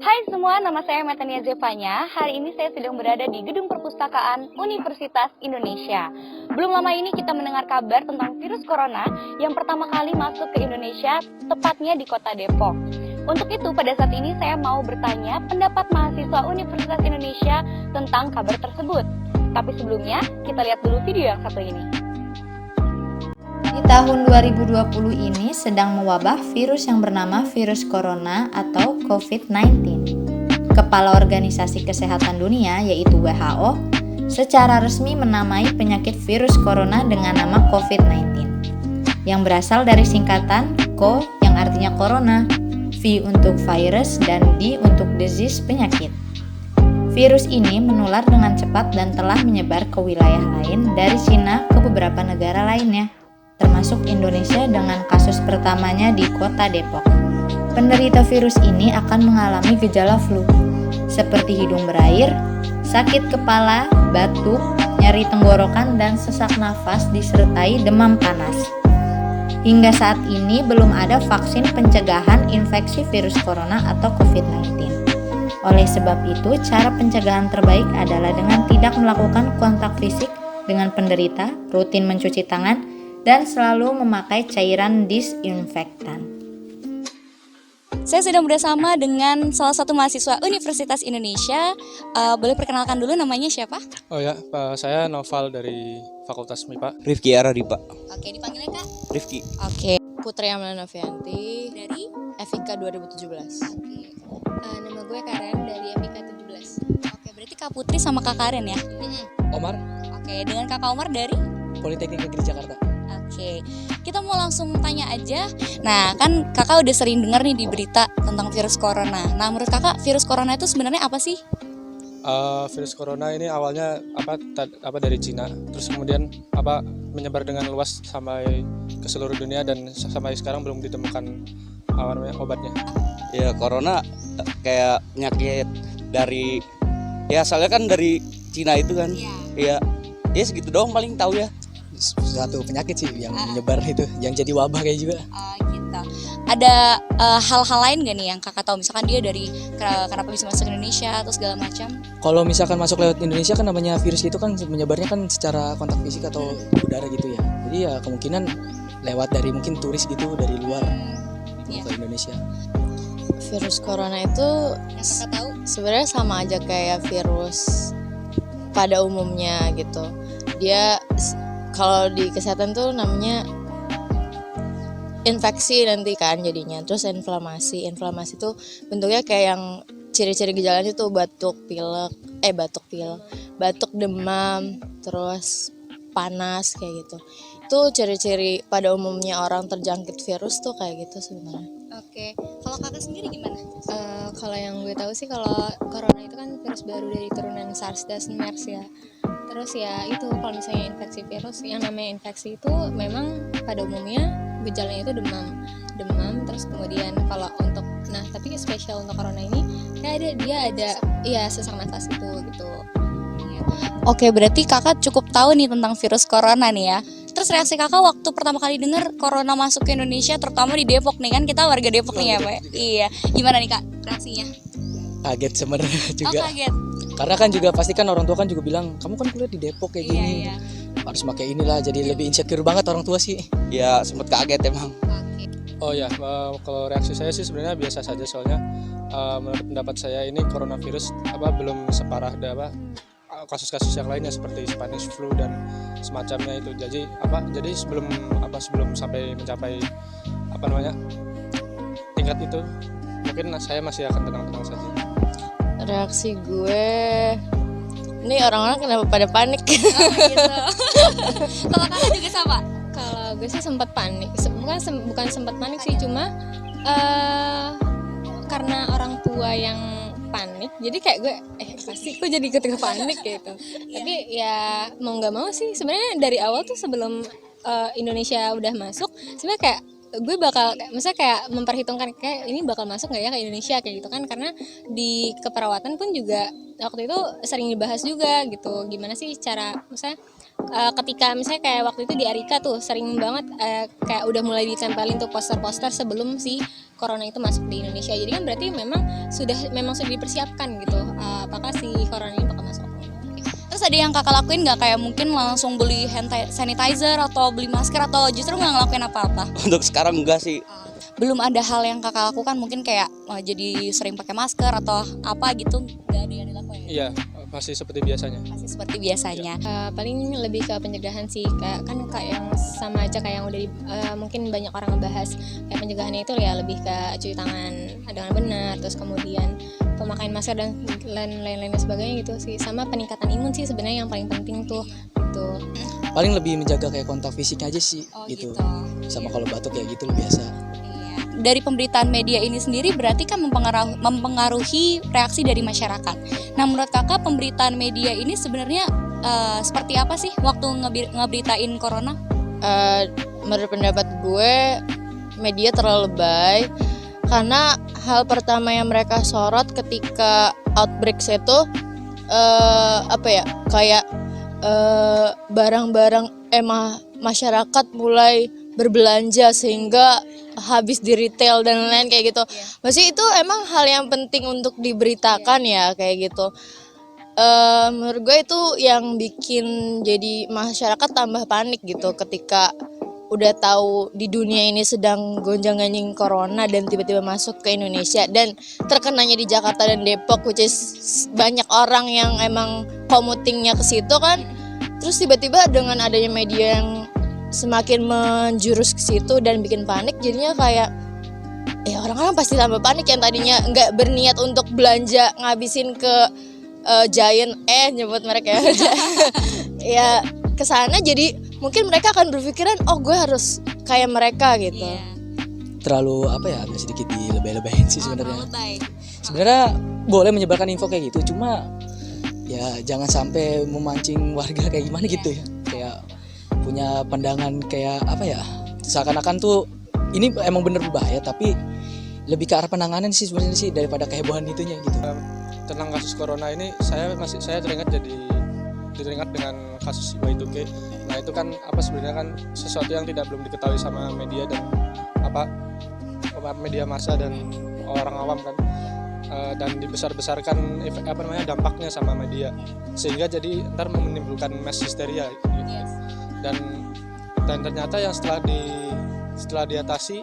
Hai semua, nama saya Metania Zevanya. Hari ini saya sedang berada di Gedung Perpustakaan Universitas Indonesia. Belum lama ini kita mendengar kabar tentang virus corona yang pertama kali masuk ke Indonesia, tepatnya di kota Depok. Untuk itu, pada saat ini saya mau bertanya pendapat mahasiswa Universitas Indonesia tentang kabar tersebut. Tapi sebelumnya, kita lihat dulu video yang satu ini. Di tahun 2020 ini sedang mewabah virus yang bernama virus corona atau COVID-19. Kepala Organisasi Kesehatan Dunia yaitu WHO secara resmi menamai penyakit virus corona dengan nama COVID-19 yang berasal dari singkatan CO yang artinya corona, V untuk virus, dan D untuk disease penyakit. Virus ini menular dengan cepat dan telah menyebar ke wilayah lain dari Cina ke beberapa negara lainnya, termasuk Indonesia dengan kasus pertamanya di kota Depok. Penderita virus ini akan mengalami gejala flu, seperti hidung berair, sakit kepala, batuk, nyeri tenggorokan, dan sesak nafas disertai demam panas. Hingga saat ini belum ada vaksin pencegahan infeksi virus corona atau COVID-19. Oleh sebab itu, cara pencegahan terbaik adalah dengan tidak melakukan kontak fisik dengan penderita, rutin mencuci tangan, dan selalu memakai cairan disinfektan. Saya sedang bersama dengan salah satu mahasiswa Universitas Indonesia. Boleh perkenalkan dulu namanya siapa? Oh ya, saya Noval dari Fakultas MIPA. Rifki Araripa. Oke, dipanggilnya Kak? Rifki. Oke. Putri Amelana Novianti Dari? Evika 2017. Nama gue Karen dari Evika 17. Oke, berarti Kak Putri sama Kak Karen ya? Omar, Oke, dengan Kakak Omar dari? Politeknik Negeri Jakarta. Oke, kita mau langsung tanya aja. Nah, kan kakak udah sering dengar nih di berita tentang virus corona. Nah, menurut kakak virus corona itu sebenarnya apa sih? Virus corona ini awalnya dari Cina, terus kemudian menyebar dengan luas sampai ke seluruh dunia dan sampai sekarang belum ditemukan obatnya. Ya, corona kayak penyakit dari asalnya kan dari Cina itu kan. Iya. Ya segitu doang paling tahu ya. Suatu penyakit sih yang menyebar itu, yang jadi wabah kayak juga. Gitu. Ada hal-hal lain gak nih yang kakak tahu? Misalkan dia dari kenapa bisa masuk ke Indonesia atau segala macam? Kalau misalkan masuk lewat Indonesia kan namanya virus itu kan menyebarnya kan secara kontak fisik atau udara gitu ya. Jadi ya kemungkinan lewat dari mungkin turis gitu dari luar ke Indonesia. Virus corona itu Yang kakak tahu? sebenarnya sama aja kayak virus pada umumnya gitu. Dia kalau di kesehatan tuh namanya infeksi nanti kan jadinya. Terus inflamasi tuh bentuknya kayak yang ciri-ciri gejalanya tuh batuk pilek, batuk demam, terus panas kayak gitu. Itu ciri-ciri pada umumnya orang terjangkit virus tuh kayak gitu sebenarnya. Oke, kalau kakak sendiri gimana? Kalau yang gue tahu sih kalau corona itu kan virus baru dari turunan SARS dan MERS ya. Terus ya itu kalau misalnya infeksi virus, yang namanya infeksi itu memang pada umumnya gejalanya itu demam terus kemudian kalau untuk tapi spesial untuk corona ini kayak dia ada sesak nafas itu gitu. Oke, berarti kakak cukup tahu nih tentang virus corona nih ya. Terus reaksi kakak waktu pertama kali dengar corona masuk ke Indonesia, terutama di Depok nih, kan kita warga Depok nih ya Pak? Iya, gimana nih Kak reaksinya? Kaget sebenarnya juga. Oh, kaget. Karena kan juga pasti kan orang tua kan juga bilang, kamu kan kuliah di Depok kayak gini. Iya. Harus pakai inilah, jadi lebih insecure banget orang tua sih. Ya sempet kaget emang. Oh ya, kalau reaksi saya sih sebenarnya biasa saja, soalnya menurut pendapat saya ini coronavirus belum separah kasus-kasus yang lainnya seperti Spanish flu dan semacamnya itu. Jadi sebelum sampai mencapai tingkat itu, mungkin saya masih akan tenang-tenang saja. Reaksi gue, ini orang-orang kenapa pada panik? Oh, gitu. Kalau kakak juga sama? Kalau gue sih sempat panik, bukan sempat panik sih, cuma karena orang tua yang panik, jadi kayak gue pasti gue jadi ikut panik gitu. Tapi ya mau nggak mau sih sebenarnya dari awal tuh sebelum Indonesia udah masuk, sebenarnya kayak gue bakal misalnya kayak memperhitungkan kayak ini bakal masuk nggak ya ke Indonesia kayak gitu kan, karena di keperawatan pun juga waktu itu sering dibahas juga gitu, gimana sih cara misalnya ketika misalnya kayak waktu itu di Arika tuh sering banget kayak udah mulai ditempelin tuh poster-poster sebelum si corona itu masuk di Indonesia. Jadi kan berarti memang sudah dipersiapkan gitu, apakah si corona ini bakal masuk. Terus ada yang kakak lakuin nggak, kayak mungkin langsung beli hand sanitizer atau beli masker, atau justru nggak ngelakuin apa-apa? Untuk sekarang enggak sih. Belum ada hal yang kakak lakukan, mungkin kayak jadi sering pakai masker atau apa gitu, nggak ada yang dilakuin? Iya, masih seperti biasanya. Masih seperti biasanya. Paling lebih ke pencegahan sih, kayak yang sama aja kayak yang udah mungkin banyak orang ngebahas, kayak pencegahannya itu ya lebih ke cuci tangan dengan benar, terus kemudian pemakaian masker dan lain-lain sebagainya gitu sih, sama peningkatan imun sih sebenarnya yang paling penting tuh gitu. Paling lebih menjaga kayak kontak fisiknya aja sih gitu. Sama kalau batuk ya gitu biasa. Dari pemberitaan media ini sendiri berarti kan mempengaruhi reaksi dari masyarakat. Nah, menurut kakak pemberitaan media ini sebenarnya seperti apa sih waktu ngeberitain corona? Menurut pendapat gue, media terlalu lebay karena hal pertama yang mereka sorot ketika outbreak itu kayak barang-barang masyarakat mulai berbelanja sehingga habis di retail dan lain-lain kayak gitu. Maksudnya itu emang hal yang penting untuk diberitakan ya kayak gitu. Menurut gue itu yang bikin jadi masyarakat tambah panik gitu ketika udah tahu di dunia ini sedang gonjang-ganjing corona dan tiba-tiba masuk ke Indonesia dan terkenanya di Jakarta dan Depok, which is banyak orang yang emang commutingnya ke situ kan. Terus tiba-tiba dengan adanya media yang semakin menjurus ke situ dan bikin panik, jadinya kayak orang-orang pasti tambah panik yang tadinya nggak berniat untuk belanja ngabisin ke Giant, nyebut mereka ya kesana, jadi mungkin mereka akan berpikiran gue harus kayak mereka gitu. Terlalu agak sedikit dilebay-lebayin sih sebenarnya. Sebenarnya boleh menyebarkan info kayak gitu, cuma ya jangan sampai memancing warga kayak gimana gitu ya. Kayak punya pandangan kayak seakan-akan tuh ini emang bener berbahaya, tapi lebih ke arah penanganan sih sebenarnya sih daripada kehebohan itunya gitu. Tentang kasus corona ini saya teringat dengan kasus Y2K. Nah, itu kan sebenarnya kan sesuatu yang belum diketahui sama media dan media massa dan orang awam kan, dan dibesar-besarkan dampaknya sama media, sehingga jadi ntar menimbulkan mass hysteria gitu. Dan ternyata yang setelah diatasi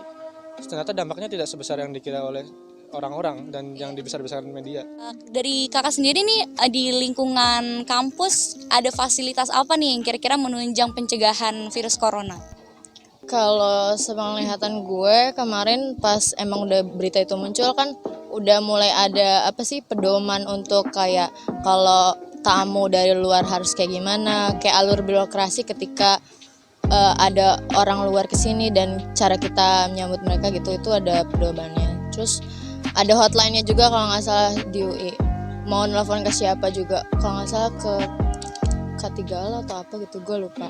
ternyata dampaknya tidak sebesar yang dikira oleh orang-orang dan yang dibesar-besarkan media. Dari kakak sendiri nih, di lingkungan kampus ada fasilitas apa nih yang kira-kira menunjang pencegahan virus corona? Kalau sepenglihatan gue kemarin pas emang udah berita itu muncul kan udah mulai ada pedoman untuk kayak kalau tamu dari luar harus kayak gimana, kayak alur birokrasi ketika ada orang luar kesini dan cara kita menyambut mereka gitu, itu ada pedomannya. Terus ada hotline-nya juga kalau nggak salah di UI, mau nelfon ke siapa juga, kalau nggak salah ke Katigala atau apa gitu, gue lupa.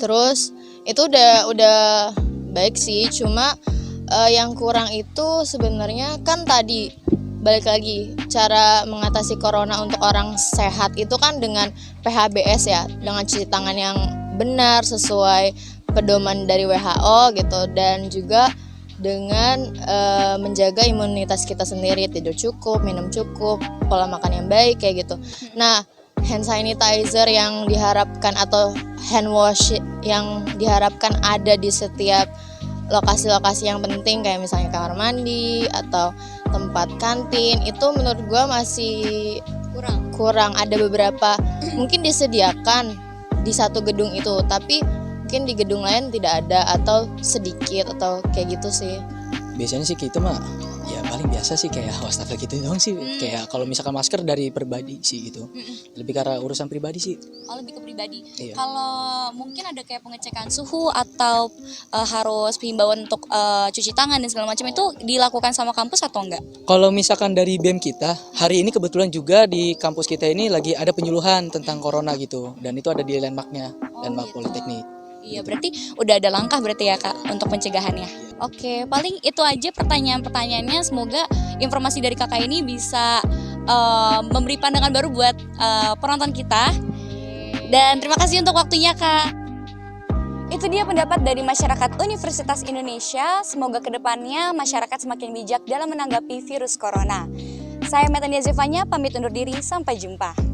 Terus itu udah baik sih, cuma yang kurang itu sebenarnya kan tadi balik lagi cara mengatasi corona untuk orang sehat itu kan dengan PHBS ya, dengan cuci tangan yang benar sesuai pedoman dari WHO gitu, dan juga dengan menjaga imunitas kita sendiri, tidur cukup, minum cukup, pola makan yang baik kayak gitu. Nah, hand sanitizer yang diharapkan atau hand wash yang diharapkan ada di setiap lokasi-lokasi yang penting kayak misalnya kamar mandi atau tempat kantin, itu menurut gue masih kurang. Ada beberapa mungkin disediakan di satu gedung itu, tapi mungkin di gedung lain tidak ada atau sedikit atau kayak gitu sih. Biasanya sih kita mah ya paling biasa sih kayak wastafel gitu doang sih. Kayak kalau misalkan masker dari pribadi sih gitu. Lebih karena urusan pribadi sih. Oh, lebih ke pribadi. Iya. Kalau mungkin ada kayak pengecekan suhu atau harus himbauan untuk cuci tangan dan segala macam, itu dilakukan sama kampus atau enggak? Kalau misalkan dari BEM kita, hari ini kebetulan juga di kampus kita ini lagi ada penyuluhan tentang corona gitu. Dan itu ada di landmarknya, landmark gitu. Politeknik. Iya, berarti udah ada langkah berarti ya Kak untuk pencegahannya. Oke, paling itu aja pertanyaan-pertanyaannya. Semoga informasi dari Kakak ini bisa memberi pandangan baru buat penonton kita. Dan terima kasih untuk waktunya, Kak. Itu dia pendapat dari masyarakat Universitas Indonesia. Semoga kedepannya masyarakat semakin bijak dalam menanggapi virus corona. Saya Metania Zevanya, pamit undur diri. Sampai jumpa.